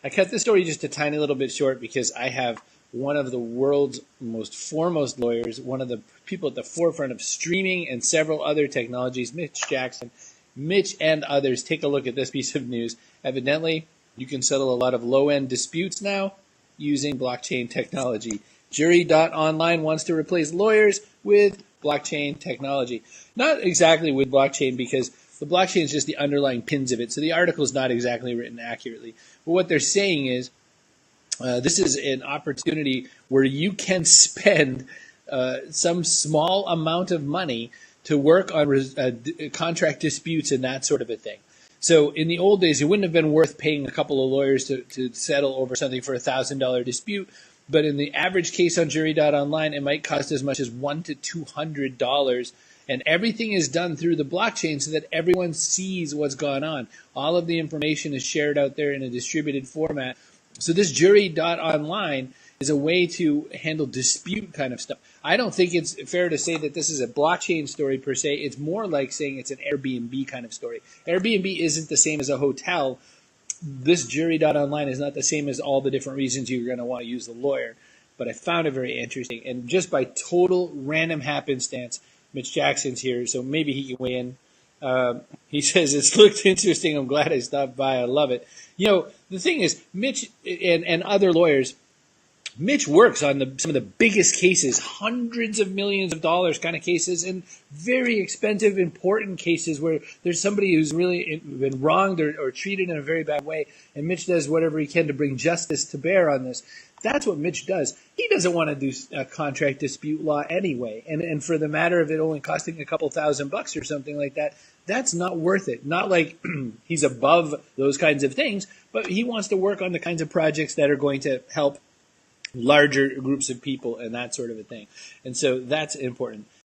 I cut this story just a tiny little bit short because I have one of the world's most foremost lawyers, one of the people at the forefront of streaming and several other technologies, Mitch Jackson. Mitch and others, take a look at this piece of news. Evidently, you can settle a lot of low-end disputes now using blockchain technology. Jury.online wants to replace lawyers with blockchain technology. Not exactly with blockchain, because the blockchain is just the underlying pins of it, so the article is not exactly written accurately. But what they're saying is this is an opportunity where you can spend some small amount of money to work on contract disputes and that sort of a thing. So in the old days, it wouldn't have been worth paying a couple of lawyers to settle over something for $1,000 dispute. But in the average case on jury.online, it might cost as much as $100 to $200. And everything is done through the blockchain so that everyone sees what's gone on. All of the information is shared out there in a distributed format. So this jury.online is a way to handle dispute kind of stuff. I don't think it's fair to say that this is a blockchain story per se. It's more like saying it's an Airbnb kind of story. Airbnb isn't the same as a hotel. This jury.online is not the same as all the different reasons you're going to want to use the lawyer. But I found it very interesting. And just by total random happenstance, Mitch Jackson's here, so maybe he can weigh in. He says, it's looked interesting. I'm glad I stopped by. I love it. You know, the thing is, Mitch and other lawyers, Mitch works on some of the biggest cases, hundreds of millions of dollars kind of cases, and very expensive, important cases where there's somebody who's really been wronged or treated in a very bad way, and Mitch does whatever he can to bring justice to bear on this. That's what Mitch does. He doesn't want to do contract dispute law anyway, and for the matter of it only costing a couple $1,000 or something like that, that's not worth it. Not like he's above those kinds of things, but he wants to work on the kinds of projects that are going to help larger groups of people and that sort of a thing. And so that's important.